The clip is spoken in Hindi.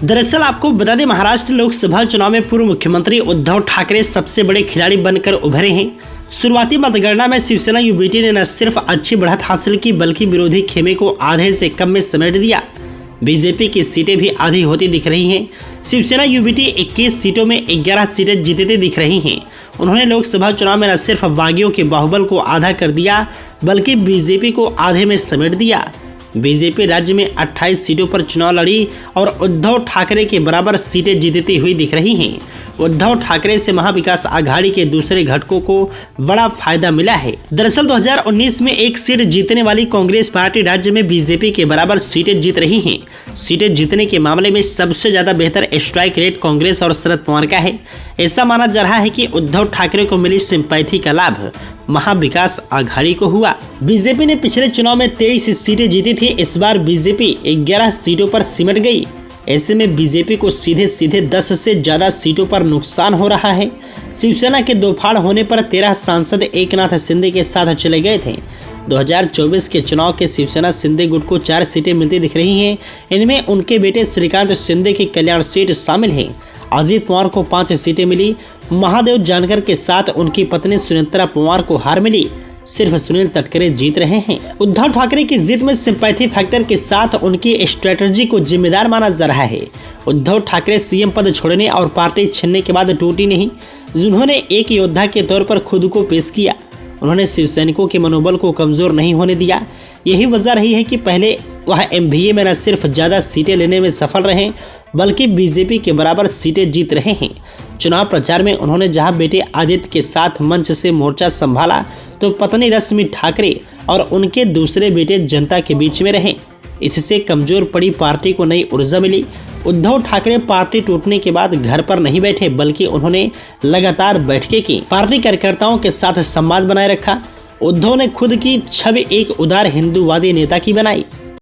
दरअसल आपको बता दें, महाराष्ट्र लोकसभा चुनाव में पूर्व मुख्यमंत्री उद्धव ठाकरे सबसे बड़े खिलाड़ी बनकर उभरे हैं। शुरुआती मतगणना में शिवसेना यूबीटी ने न सिर्फ अच्छी बढ़त हासिल की बल्कि विरोधी खेमे को आधे से कम में समेट दिया। बीजेपी की सीटें भी आधी होती दिख रही हैं। शिवसेना यूबीटी 21 सीटों में 11 सीटें जीतती दिख रही हैं। उन्होंने लोकसभा चुनाव में न सिर्फ बागियों के बाहुबल को आधा कर दिया बल्कि बीजेपी को आधे में समेट दिया। बीजेपी राज्य में 28 सीटों पर चुनाव लड़ी और उद्धव ठाकरे के बराबर सीटें जीतती हुई दिख रही हैं। उद्धव ठाकरे से महाविकास आघाड़ी के दूसरे घटकों को बड़ा फायदा मिला है। दरअसल 2019 में एक सीट जीतने वाली कांग्रेस पार्टी राज्य में बीजेपी के बराबर सीटें जीत रही हैं। सीटें जीतने के मामले में सबसे ज्यादा बेहतर स्ट्राइक रेट कांग्रेस और शरद पवार का है। ऐसा माना जा रहा है कि उद्धव ठाकरे को मिली सिंपैथी का लाभ महाविकास आघाड़ी को हुआ। बीजेपी ने पिछले चुनाव में 23 सीटें जीती थी। इस बार बीजेपी 11 सीटों पर सिमट गई। ऐसे में बीजेपी को सीधे सीधे 10 से ज्यादा सीटों पर नुकसान हो रहा है। शिवसेना के दो फाड़ होने पर 13 सांसद एकनाथ शिंदे के साथ चले गए थे। 2024 के चुनाव के शिवसेना शिंदे गुट को 4 सीटें मिलती दिख रही हैं। इनमें उनके बेटे श्रीकांत शिंदे की कल्याण सीट शामिल है। अजीत पवार को 5 सीटें मिली। महादेव जानकर के साथ उनकी पत्नी सुनेत्रा पवार को हार मिली। सिर्फ सुनील तटकरे जीत रहे हैं। उद्धव ठाकरे की जीत में सिंपैथी फैक्टर के साथ उनकी स्ट्रेटजी को जिम्मेदार माना जा रहा है। उद्धव ठाकरे सीएम पद छोड़ने और पार्टी छीनने के बाद टूटी नहीं। उन्होंने एक योद्धा के तौर पर खुद को पेश किया। उन्होंने शिवसैनिकों के मनोबल को कमजोर नहीं होने दिया। यही वजह रही है कि पहले वह एमवीए में न सिर्फ ज्यादा सीटें लेने में सफल रहे बल्कि बीजेपी के बराबर सीटें जीत रहे हैं। चुनाव प्रचार में उन्होंने जहां बेटे आदित्य के साथ मंच से मोर्चा संभाला तो पत्नी रश्मि ठाकरे और उनके दूसरे बेटे जनता के बीच में रहे। इससे कमजोर पड़ी पार्टी को नई ऊर्जा मिली। उद्धव ठाकरे पार्टी टूटने के बाद घर पर नहीं बैठे बल्कि उन्होंने लगातार बैठकें की। पार्टी कार्यकर्ताओं के साथ संवाद बनाए रखा। उद्धव ने खुद की छवि एक उदार हिंदूवादी नेता की बनाई।